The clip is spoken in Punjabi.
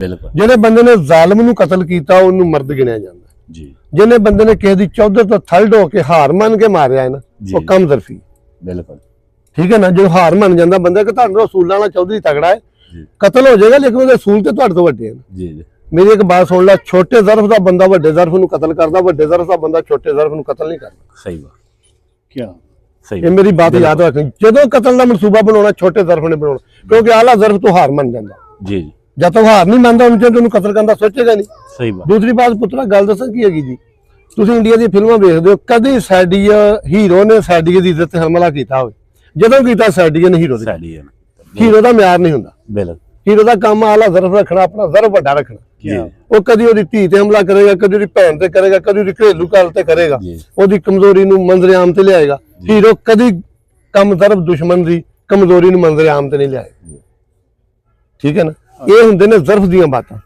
ਬਿਲਕੁਲ ਜਿਹੜੇ ਬੰਦੇ ਨੇ ਜ਼ਾਲਮ ਨੂੰ ਕਤਲ ਕੀਤਾ ਉਹਨੂੰ ਮਰਦ ਗਿਣਿਆ ਜਾਂਦਾ ਜੀ। ਜਿਹਨੇ ਬੰਦੇ ਨੇ ਕਿਸੇ ਦੀ ਚੌਧਰ ਤੋਂ ਥਲਡ ਹੋ ਕੇ ਹਾਰ ਮੰਨ ਕੇ ਮਾਰਿਆ ਹੈ ਨਾ ਉਹ ਕਮ ਜ਼ਰਫੀ। ਬਿਲਕੁਲ ਠੀਕ ਹੈ ਨਾ। ਜੋ ਹਾਰ ਮੰਨ ਜਾਂਦਾ ਬੰਦਾ ਕਿ ਤੁਹਾਨੂੰ ਰਸੂਲਾਂ ਵਾਲਾ ਚੌਧਰੀ ਤਗੜਾ ਹੈ, ਕਤਲ ਹੋ ਜਾਏਗਾ ਲੇਕਿਨ ਉਹਦੇ ਰਸੂਲ ਤੇ ਤੁਹਾਡੇ ਤੋਂ ਵੱਡੇ ਹਨ ਜੀ ਜੀ। ਮੇਰੀ ਇੱਕ ਬਾਤ ਸੁਣ ਲੈ, ਛੋਟੇ ਜ਼ਰਫ ਦਾ ਬੰਦਾ ਵੱਡੇ ਜ਼ਰਫ ਨੂੰ ਕਤਲ ਕਰਦਾ, ਵੱਡੇ ਜ਼ਰਫ ਦਾ ਬੰਦਾ ਛੋਟੇ ਜ਼ਰਫ ਨੂੰ ਕਤਲ ਨਹੀਂ ਕਰਦਾ। ਸਹੀ ਬਾਤ ਕਿਆ ਸਹੀ। ਇਹ ਮੇਰੀ ਬਾਤ ਯਾਦ ਰੱਖਣੀ, ਜਦੋਂ ਕਤਲ ਦਾ ਮਨਸੂਬਾ ਬਣਾਉਣਾ ਛੋਟੇ ਜ਼ਰਫ ਨੇ ਬਣਾਉਣਾ, ਕਿਉਂਕਿ ਆਲਾ ਜ਼ਰਫ ਤੋਂ ਹਾਰ ਮੰਨ ਜਾਂਦਾ ਜੀ ਜੀ। ਜਦ ਤੱਕ ਹਾਰ ਨਹੀਂ ਮੰਨਦਾ ਉਹਨੂੰ ਕਤਲ ਕਰਨ ਦਾ ਸੋਚੇਗਾ ਨਹੀਂ। ਸਹੀ ਬਾਤ। ਦੂਸਰੀ ਬਾਤ ਪੁੱਤਰਾ ਗੱਲ ਦੱਸਾਂ ਕੀ ਹੈਗੀ ਜੀ, ਤੁਸੀਂ ਇੰਡੀਆ ਦੀਆਂ ਫਿਲਮਾਂ ਵੇਖਦੇ ਹੋ, ਕਦੀ ਸਾਡੀ ਹੀਰੋ ਨੇ ਸਾਡੀ ਦੀ ਇੱਜ਼ਤ ਤੇ ਹਮਲਾ ਕੀਤਾ ਹੋਵੇ? ਜਦੋਂ ਕੀਤਾ ਸਾਡੀ ਨੇ ਹੀਰੋ ਦੀ, ਹੀਰੋ ਦਾ ਮਿਆਰ ਨਹੀਂ ਹੁੰਦਾ। ਬਿਲਕੁਲ। ਹੀਰੋ ਦਾ ਕੰਮ ਆਲਾ ਜ਼ਰਫ ਰੱਖਣਾ, ਆਪਣਾ ਜ਼ਰਫ ਵੱਡਾ ਰੱਖਣਾ। ਉਹ ਕਦੀ ਉਹਦੀ ਧੀ ਤੇ ਹਮਲਾ ਕਰੇਗਾ, ਕਦੀ ਉਹਦੀ ਭੈਣ ਤੇ ਕਰੇਗਾ, ਕਦੀ ਉਹਦੀ ਘਰੇਲੂ ਗੱਲ ਤੇ ਕਰੇਗਾ, ਉਹਦੀ ਕਮਜ਼ੋਰੀ ਨੂੰ ਮੰਜ਼ਰ ਆਮ ਤੇ ਲਿਆਏਗਾ। ਹੀਰੋ ਕਦੀ ਕੰਮ ਜ਼ਰਫ ਦੁਸ਼ਮਣ ਦੀ ਕਮਜ਼ੋਰੀ ਨੂੰ ਮੰਜ਼ਰ ਆਮ ਤੇ ਨਹੀਂ ਲਿਆਏਗਾ। ਠੀਕ ਹੈ ਨਾ। ਇਹ ਹੁੰਦੇ ਨੇ ਜ਼ਰਫ ਦੀਆਂ ਬਾਤਾਂ।